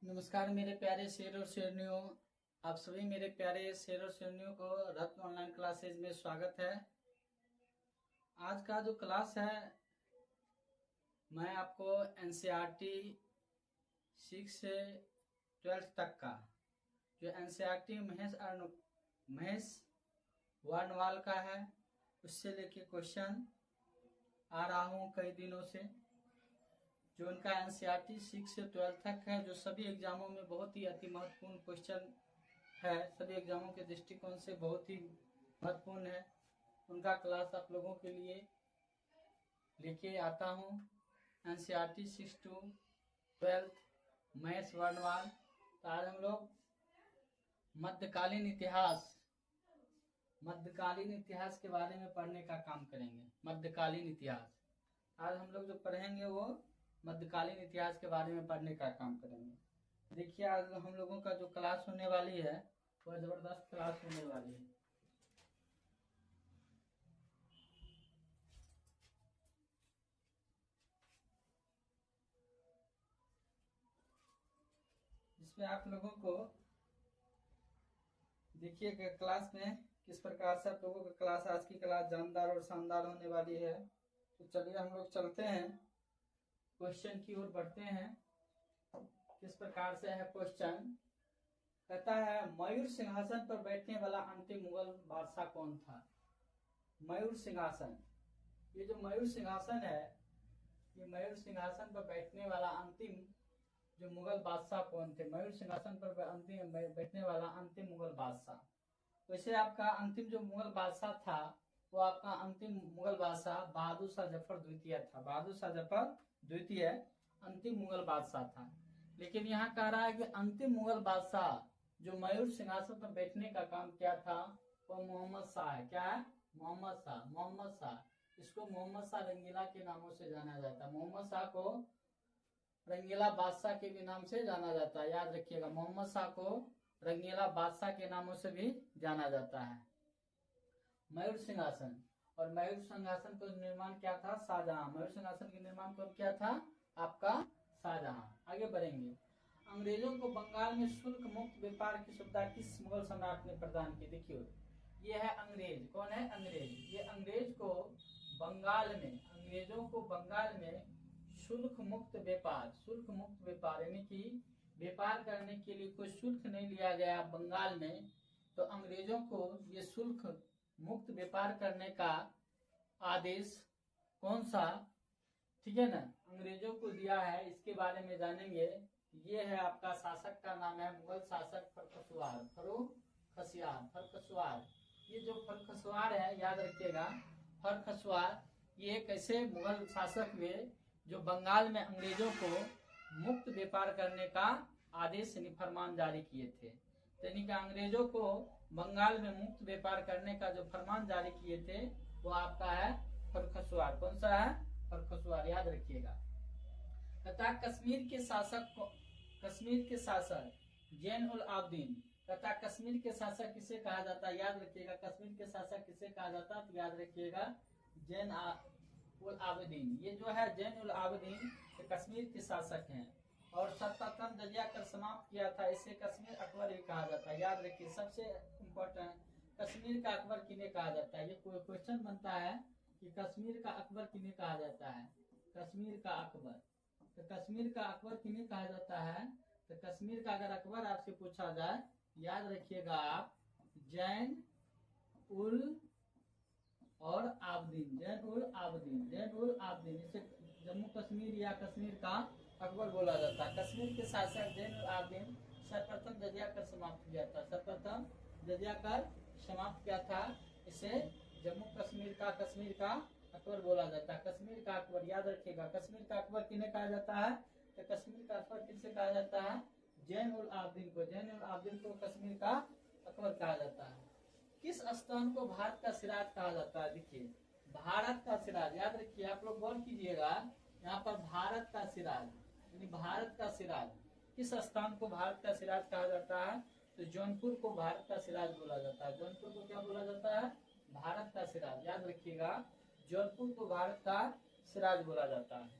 नमस्कार मेरे प्यारे शेर और शेरनियों। आप सभी मेरे प्यारे शेर और शेरनियों को रत्न ऑनलाइन क्लासेज में स्वागत है। आज का जो क्लास है मैं आपको एनसीईआरटी 6 से 12th तक का जो एनसीईआरटी महेश वर्णवाल का है उससे लेके क्वेश्चन आ रहा हूँ कई दिनों से। जो उनका एनसीईआरटी 6 से 12th तक है, जो सभी एग्जामों में बहुत ही अति महत्वपूर्ण क्वेश्चन है, सभी एग्जामों के दृष्टिकोण से बहुत ही महत्वपूर्ण है। उनका क्लास आप लोगों के लिए लेके आता हूँ। NCERT 6 to 12th Mahesh Varnwal. तो आज हम लोग मध्यकालीन इतिहास के बारे में पढ़ने का काम करेंगे। मध्यकालीन इतिहास आज हम लोग जो पढ़ेंगे वो मध्यकालीन इतिहास के बारे में पढ़ने का काम करेंगे। देखिए आज हम लोगों का जो क्लास होने वाली है वह जबरदस्त क्लास होने वाली है। जिसमें आप लोगों को देखिए क्लास में किस प्रकार से आप लोगों का क्लास, आज की क्लास जानदार और शानदार होने वाली है। तो चलिए हम लोग चलते हैं, क्वेश्चन की ओर बढ़ते हैं। किस प्रकार से है क्वेश्चन, कहता है मयूर सिंहासन पर बैठने वाला अंतिम मुगल बादशाह कौन था। मयूर सिंहासन, ये जो मयूर सिंहासन है, ये मयूर सिंहासन पर बैठने वाला अंतिम जो मुगल बादशाह कौन थे। मयूर सिंहासन पर अंतिम बैठने वाला अंतिम मुगल बादशाह। वैसे आपका अंतिम जो मुगल बादशाह था वो आपका अंतिम मुगल बादशाह बहादुर शाह जफर द्वितीय था। बहादुर शाह जफर द्वितीय अंतिम मुगल बादशाह था। लेकिन यहाँ कह रहा है कि अंतिम मुगल बादशाह जो मयूर सिंहासन पर बैठने का काम किया था वो मोहम्मद शाह है। क्या है? मोहम्मद शाह। इसको मोहम्मद शाह रंगीला के नामों से जाना जाता है। मोहम्मद शाह को रंगीला बादशाह के भी नाम से जाना जाता है, याद रखिएगा। मोहम्मद शाह को रंगीला बादशाह के नामों से भी जाना जाता है। मयूर सिंहासन, और मयूर सिंहासन का निर्माण क्या था? शाहजहां। मयूर सिंहासन के निर्माण कौन किया था? आपका शाहजहां। आगे बढ़ेंगे। अंग्रेजों को बंगाल में शुल्क मुक्त व्यापार की सुविधा किस मुगल सम्राट ने प्रदान की। देखिए ये है अंग्रेज। कौन है? अंग्रेज। ये अंग्रेजों को बंगाल में शुल्क मुक्त व्यापार यानी कि व्यापार करने के लिए कोई शुल्क नहीं लिया गया बंगाल में। तो अंग्रेजों को ये शुल्क मुक्त व्यापार करने का आदेश कौन सा, ठीक है ना, अंग्रेजों को दिया है, इसके बारे में जानेंगे। ये है आपका शासक का नाम है मुगल शासक फर्रुखासियार। ये जो फर्रुखासियार है, याद रखिएगा, फर्रुखासियार ये एक ऐसे मुगल शासक हुए जो बंगाल में अंग्रेजों को मुक्त व्यापार करने का आदेश फरमान जारी किए थे। यानी कि अंग्रेजों को बंगाल में मुक्त व्यापार करने का जो फरमान जारी किए थे वो आपका है फर्रुखासियार। कौन सा है? फर्रुखासियार, याद रखिएगा। तथा कश्मीर के शासक जैन उल आबदीन। तथा कश्मीर के शासक किसे कहा जाता है? याद रखिएगा, कश्मीर के शासक किसे कहा जाता है? तो याद रखिएगा जैन उल आबदीन। ये जो है जैन उल आबदीन कश्मीर के शासक हैं। और सर्वप्रथम जजिया कर समाप्त किया था, इसे कश्मीर अकबर भी कहा जाता है। याद रखिए, सबसे इम्पोर्टेंट, कश्मीर का अकबर किन्हें कहा जाता है। ये कोई क्वेश्चन बनता है कि कश्मीर का अकबर किन्हें कहा जाता है। कश्मीर का अकबर, तो कश्मीर का अकबर किन्हें कहा जाता है? तो कश्मीर का अगर अकबर आपसे पूछा जाए, याद रखिएगा आप, जैन उल और आबदीन, जैन उल आबदीन। इसे जम्मू कश्मीर या कश्मीर का अकबर बोला जाता है। कश्मीर के शासक जैन उल आबदीन सर्वप्रथम जजिया कर समाप्त किया था। इसे जम्मू कश्मीर का अकबर बोला जाता है। कश्मीर का अकबर, याद रखिएगा, कश्मीर का अकबर किन्हें कहा जाता है? तो कश्मीर का अकबर किसे कहा जाता है? जैन उल आबदीन को कश्मीर का अकबर कहा जाता है। किस स्थान को भारत का सिराज कहा जाता है? देखिए भारत का सिराज, याद रखिए, आप लोग गौर कीजिएगा, यहाँ पर भारत का सिराज यानी भारत का सिराज, किस स्थान को भारत का सिराज कहा जाता है? तो जौनपुर को भारत का सिराज बोला जाता है। जौनपुर को क्या बोला जाता है? भारत का सिराज। याद रखिएगा, जौनपुर को भारत का सिराज बोला जाता है।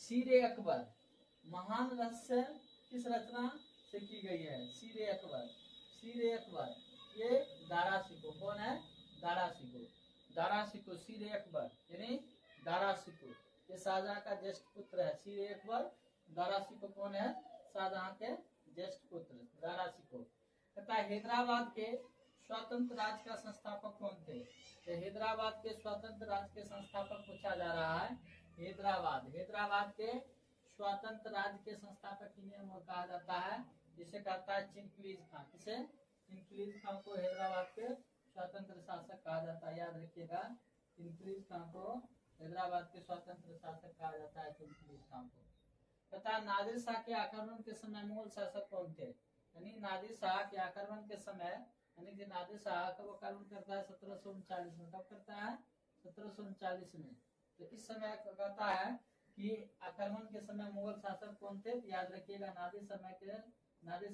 शीर-ए-अकबर, महान रहस्य किस रचना से की गई है? शीर अकबर। शीर अकबर ये दारा शिकोह। कौन है? दारा शिकोह। दारा शिकोह शीर अकबर यानी दारा शिकोह ये शाहजहां का ज्येष्ठ पुत्र है। शीर अकबर दारा शिकोह कौन है? शाहजहां के ज्येष्ठ पुत्र दारा शिकोह। तथा हैदराबाद के स्वतंत्र राज्य का संस्थापक कौन थे? तो हैदराबाद के स्वतंत्र राज्य के संस्थापक पूछा जा रहा है। हैदराबाद के स्वतंत्र राज्य के संस्थापक किन्हें कहा जाता है? जिसे कहता है चिंगलीज खान। किसे? चिंगलीज खान को हैदराबाद के स्वतंत्र शासक कहा जाता है। याद रखिएगा, चिंगलीज खान को हैदराबाद के स्वतंत्र शासक कहा जाता है, चिंगलीज खान को। तथा नादिर शाह के आक्रमण के समय मुगल शासक कौन थे? यानी नादिर शाह के आक्रमण के समय, यानी कि नादिर शाह कब आक्रमण करता है? 1739 में। कब करता है? 1739 में। तो इस समय कहता है कि आक्रमण के समय मुगल शासक कौन थे? याद रखिएगा, नादिर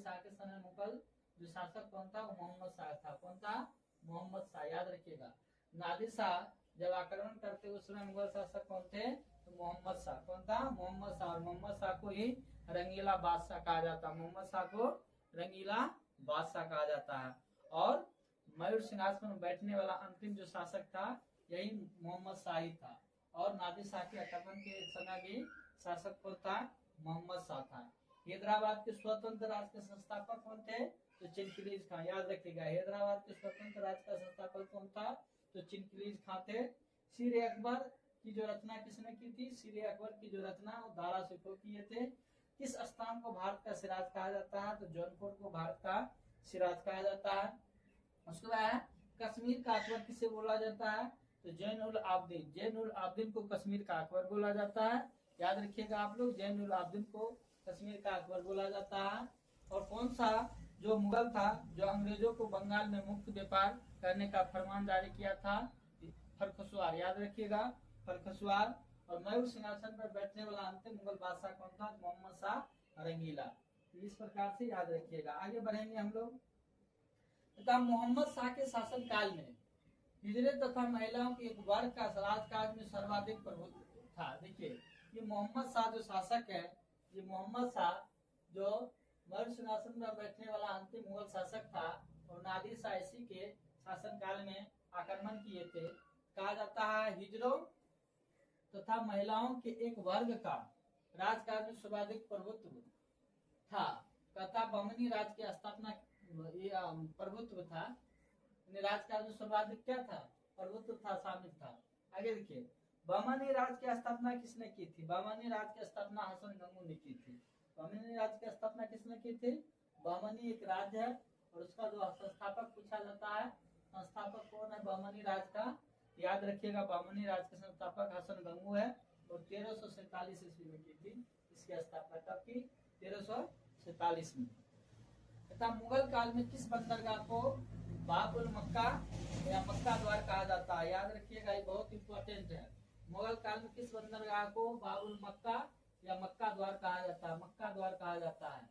शाह के समय मुगल जो शासक कौन था? वो मोहम्मद शाह था। कौन था? मोहम्मद शाह। याद रखिएगा, नादिर शाह जब आक्रमण करते उस समय मुगल शासक कौन थे? तो मोहम्मद शाह। कौन था? मोहम्मद शाह। और मोहम्मद शाह को ही रंगीला बादशाह कहा जाता है। मोहम्मद शाह को रंगीला बादशाह कहा जाता है। और मयूर सिंहासन में बैठने वाला अंतिम जो शासक था यही मोहम्मद शाह ही था। और नादिर शाह के आक्रमण के समय भी शासक कौन था? मोहम्मद शाह था। हैदराबाद के स्वतंत्र राज्य के संस्थापक कौन थे? तो चिंगलीज खान। याद रखिएगा, हैदराबाद के स्वतंत्र राज्य का संस्थापक कौन था? तो चिंगलीज खान थे। शीर अकबर की जो रचना किसने की थी? शीर अकबर की जो रचना वो दारा शिकोह किए थे। किस स्थान को भारत का सिराज कहा जाता है? तो जौनपुर को भारत का सिराज कहा जाता है। उसके बाद कश्मीर का अकबर किसे बोला जाता है? तो जैनुल आबदीन। जैनुल आबदीन को कश्मीर का अकबर बोला जाता है। याद रखिएगा आप लोग, जैनुल आबदीन को कश्मीर का अकबर बोला जाता है। और कौन सा जो मुगल था जो अंग्रेजों को बंगाल में मुक्त व्यापार करने का फरमान जारी किया था? खरखसवार। याद रखिएगा, खरखसवार। और मयूर सिंहासन पर बैठने वाला अंतिम मुगल बादशाह कौन था? मोहम्मद शाह रंगीला। इस प्रकार से याद रखिएगा। आगे बढ़ेंगे हम लोग। तथा मोहम्मद शाह के शासन काल में हिजरत तथा महिलाओं के एक वर्ग का राजकाज में सर्वाधिक प्रभुत्व था। देखिए, ये मोहम्मद शाह जो शासक है, ये मोहम्मद शाह जो मयूर सिंहासन पर बैठने वाला अंतिम मुगल शासक था और नादिर शाह इसी के शासन काल में आक्रमण किए थे। कहा जाता है हिजरों तथा महिलाओं के एक वर्ग का राजकाज में सर्वाधिक प्रभुत्व था। कहता बमनी राज की स्थापना प्रभुत्व था। राजकाज में सर्वाधिक क्या था? प्रभुत्व था, शामिल था। आगे देखिए, बमनी राज की स्थापना किसने की थी? बमनी राज की स्थापना हसन गंगू ने की थी। बमनी राज की स्थापना किसने की थी? बमनी एक राज्य है और उसका जो संस्थापक पूछा जाता है, संस्थापक कौन है बमनी राज का? याद रखिएगा, बमनी राज के संस्थापक हसन गंगू है और 1347 ईस्वी में की थी इसकी स्थापना। कब की? 1347 में। तथा मुगल काल में किस बंदरगाह को बाबुल मक्का या मक्का द्वार कहा जाता है? याद रखिएगा, ये बहुत इंपॉर्टेंट है। मुगल काल में किस बंदरगाह को बाबुल मक्का या मक्का द्वार कहा जाता है? मक्का द्वार कहा जाता है।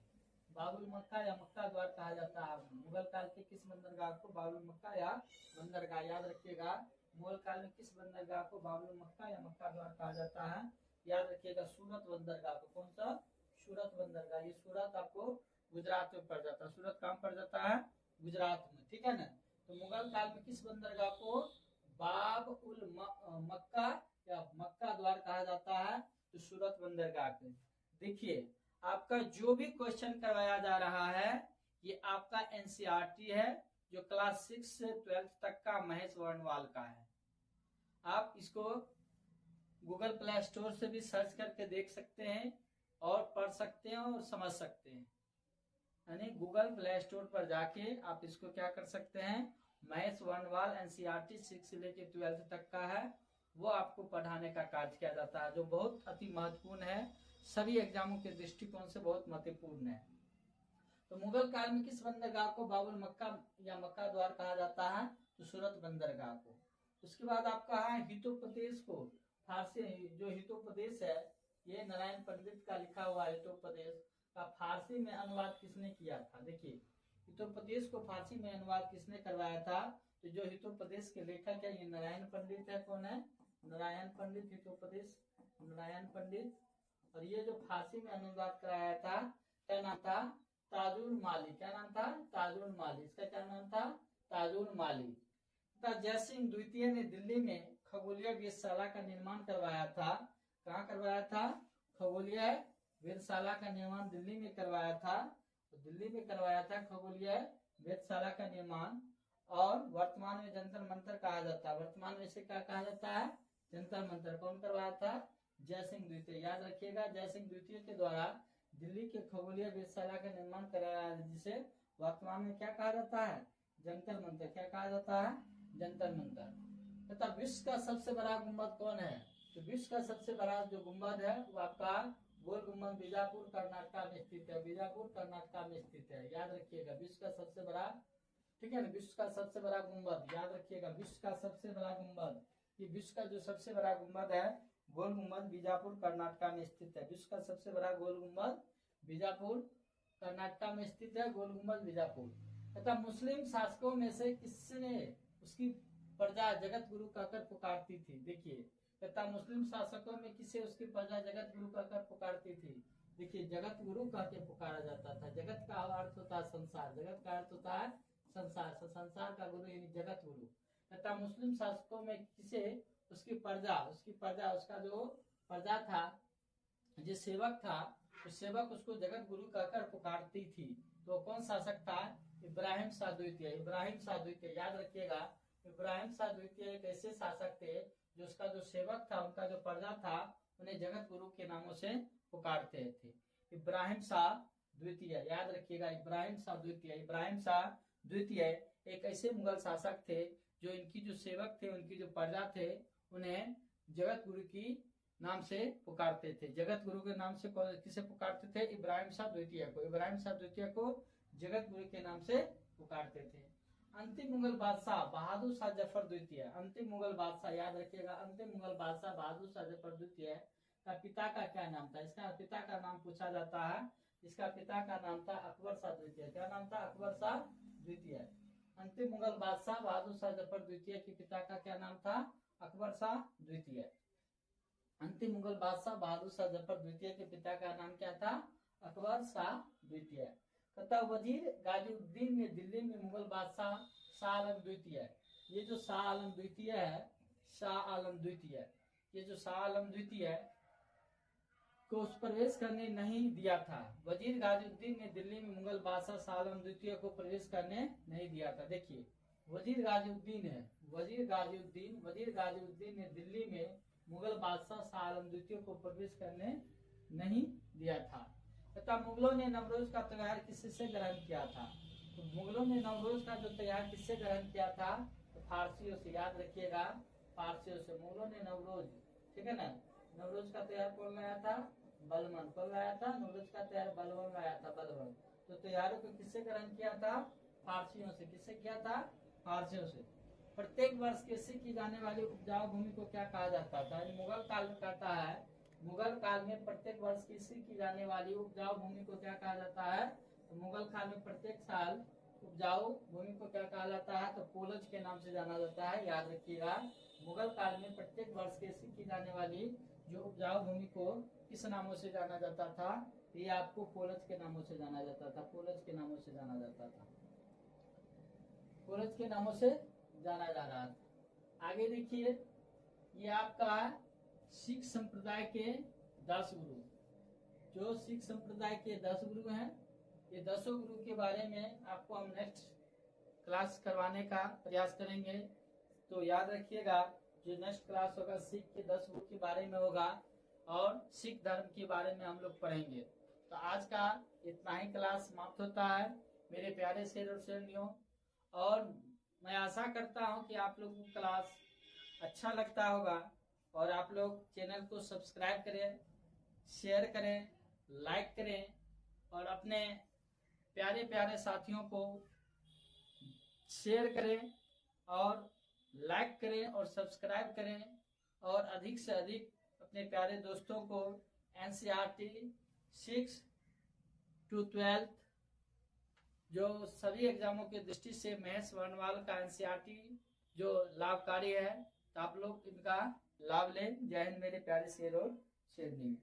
बाबुल मक्का या मक्का द्वार कहा जाता है। मुगल काल के किस बंदरगाह को बाबुल मक्का या बंदरगाह? याद रखिएगा, मुगल काल में किस बंदरगाह को बाबुल मक्का या मक्का द्वार कहा जाता है? याद रखिएगा, सूरत बंदरगाह को। कौन सा? सूरत बंदरगाह। ये सूरत आपको गुजरात में पड़ जाता है। सूरत कहाँ पड़ जाता है? गुजरात में। ठीक है ना। तो मुगल काल में किस बंदरगाह को बाब उल मक्का या मक्का द्वार कहा जाता है? तो सूरत बंदरगाह को। देखिए, आपका जो भी क्वेश्चन करवाया जा रहा है ये आपका एनसीईआरटी है, जो क्लास 6 से 12th तक का महेश वर्णवाल का है। आप इसको गूगल प्ले स्टोर से भी सर्च करके देख सकते हैं और पढ़ सकते हैं और समझ सकते हैं। यानी गूगल प्ले स्टोर पर जाके आप इसको क्या कर सकते हैं? महेश वर्णवाल एनसीईआरटी 6 से लेके 12th तक का है, वो आपको पढ़ाने का कार्य किया जाता है, जो बहुत अति महत्वपूर्ण है, सभी एग्जामों के दृष्टिकोण से बहुत महत्वपूर्ण है। तो मुगल काल में किस बंदरगाह को बाबुल मक्का या मक्का द्वार कहा जाता है? तो सूरत बंदरगाह को। उसके बाद आपका है हितोपदेश को। फारसी जो हितोपदेश है, ये नारायण पंडित का लिखा हुआ हितोपदेश का फारसी में अनुवाद किसने किया था? देखिए, हितोपदेश को फारसी में अनुवाद किसने करवाया था? तो जो हितोपदेश के लेखक है ये नारायण पंडित है। कौन है? नारायण पंडित। हितोपदेश नारायण पंडित। और ये जो फारसी में अनुवाद कराया था क्या नाम था? ताजुल माली। क्या नाम था? ताजुल माली। इसका क्या नाम था? ताजुल माली। तथा जयसिंह द्वितीय ने दिल्ली में खगोलीय वेधशाला का निर्माण करवाया था। कहाँ करवाया था? खगोलीय वेधशाला का निर्माण दिल्ली में करवाया था। तो दिल्ली में करवाया था खगोलीय वेधशाला का निर्माण। और वर्तमान में जंतर मंतर कहा जाता है। वर्तमान में इसे क्या कहा जाता है? जंतर मंतर। कौन करवाया था? जयसिंह द्वितीय। याद रखिएगा, जयसिंह द्वितीय के द्वारा दिल्ली के खगोलीय वेधशाला का निर्माण कराया, जिसे वर्तमान में क्या कहा जाता है? जंतर मंतर। क्या कहा जाता है? जंतर मंतर। तथा विश्व का सबसे बड़ा गुंबद कौन है? तो विश्व का सबसे बड़ा जो गुंबद है वो आपका गोल गुंबद बीजापुर कर्नाटक में स्थित है। बीजापुर कर्नाटक में स्थित है। याद रखिएगा, विश्व का सबसे बड़ा, ठीक है ना, विश्व का सबसे बड़ा गुंबद। याद रखिएगा, विश्व का सबसे बड़ा गुंबद, ये विश्व का जो सबसे बड़ा गुंबद है गोल गुंबद बीजापुर कर्नाटक में स्थित है। विश्व का सबसे बड़ा गोल गुंबद बीजापुर कर्नाटक में स्थित है। गोल गुंबद बीजापुर। तथा मुस्लिम शासकों में से किसने उसकी प्रजा जगत गुरु कहकर पुकारती थी? देखिए, तथा मुस्लिम शासकों में किसे उसकी प्रजा जगत गुरु कहकर पुकारती थी? देखिए, जगत गुरु कह के पुकारा जाता था। जगत का अर्थ होता है संसार। जगत का अर्थ होता है संसार। संसार का गुरु यानी जगत गुरु। तथा मुस्लिम शासकों में किसे उसकी प्रजा उसका जो प्रजा था, जो सेवक था, तो सेवक उसको जगत गुरु कहकर पुकारती थी। तो कौन शासक था? इब्राहिम शाह द्वितीय। इब्राहिम शाह द्वितीय। याद रखिएगा, इब्राहिम शाह द्वितीय एक ऐसे शासक थे जो उसका जो सेवक था, उनका जो प्रजा था, उन्हें जगत गुरु के नामों से पुकारते थे। इब्राहिम शाह द्वितीय। याद रखिएगा, इब्राहिम शाह द्वितीय। इब्राहिम शाह द्वितीय एक ऐसे मुगल शासक थे जो इनकी जो सेवक थे, उनकी जो प्रजा थे, उन्हें जगत गुरु की नाम से पुकारते थे। जगत गुरु के नाम से किसे पुकारते थे? इब्राहिम शाह द्वितीय को। इब्राहिम शाह द्वितीय को जगत गुरु के नाम से पुकारते थे। अंतिम मुगल बादशाह बहादुर शाह जफर द्वितीय। अंतिम मुगल बादशाह, याद रखिएगा, अंतिम मुगल बादशाह बहादुर शाह जफर द्वितीय का पिता का क्या नाम था? इसका पिता का नाम पूछा जाता है। इसका पिता का नाम था अकबर शाह द्वितीय। क्या नाम था? अकबर शाह द्वितीय। अंतिम मुगल बादशाह बहादुर शाह जफर द्वितीय के पिता का क्या नाम था? अकबर शाह द्वितीय। अंतिम मुगल बादशाह बहादुर शाह जफर द्वितीय के पिता का नाम क्या था? अकबर शाह द्वितीय। तथा वजीर गाजिउद्दीन ने दिल्ली में मुगल बादशाह शाह आलम द्वितीय, ये जो शाह आलम द्वितीय है, शाह आलम द्वितीय, ये जो शाह आलम द्वितीय को प्रवेश करने नहीं दिया था। वजीर गाजिउद्दीन ने दिल्ली में मुगल बादशाह शाह आलम द्वितीय को प्रवेश करने नहीं दिया था। देखिए, वजीर गाजिउद्दीन है, वजीर गाजिउद्दीन ने दिल्ली में मुगल बादशाह शाह आलम द्वितीय को प्रवेश करने नहीं दिया था। तथा मुगलों ने नवरोज का त्योहार किससे ग्रहण किया था? तो मुगलों ने नवरोज का जो त्योहार किससे ग्रहण किया था? तो फारसियों से। याद रखिएगा, फारसियों से मुगलों ने नवरोज, ठीक है ना, नवरोज का त्योहार कौन लाया था? बलबन। कौन लाया था? नवरोज का त्योहार बलबन लाया था, बलबन। तो त्योहारों को किससे ग्रहण किया था? फारसियों से। किससे किया था? फारसियों से। प्रत्येक वर्ष कृषि की जाने वाली उपजाऊ भूमि को क्या कहा जाता था? मुगल काल में कहता है, मुगल काल में प्रत्येक वर्ष कृषि की जाने वाली उपजाऊ भूमि को क्या कहा जाता है? तो मुगल काल में प्रत्येक साल उपजाऊ भूमि को क्या कहा जाता है? तो पोलज के नाम से जाना जाता है। याद रखिएगा, मुगल काल में प्रत्येक वर्ष कृषि की जाने वाली जो उपजाऊ भूमि को किस नामों से जाना जाता था? ये आपको पोलज के नामों से जाना जाता था। पोलज के नामों से जाना जाता था। पोलज के नामों से जाना जा रहा था। आगे देखिए, ये आपका सिख संप्रदाय के 10 गुरु, जो सिख संप्रदाय के 10 गुरु हैं, ये 10 गुरु के बारे में आपको हम नेक्स्ट क्लास करवाने का प्रयास करेंगे। तो याद रखिएगा, जो नेक्स्ट क्लास होगा सिख के 10 गुरु के बारे में होगा और सिख धर्म के बारे में हम लोग पढ़ेंगे। तो आज का इतना ही क्लास समाप्त होता है मेरे प्यारे शेर और शेरनियों। और मैं आशा करता हूं कि आप लोगों को क्लास अच्छा लगता होगा और आप लोग चैनल को सब्सक्राइब करें, शेयर करें, लाइक करें और अपने प्यारे प्यारे साथियों को शेयर करें और लाइक करें और सब्सक्राइब करें और अधिक से अधिक अपने प्यारे दोस्तों को NCERT 6 to 12 जो सभी एग्जामों की दृष्टि से मैथ्स वर्णमाल का NCERT जो लाभकारी है, तो आप लोग इनका लाभ लें। जय हिंद मेरे प्यारे शेर और शेरनी।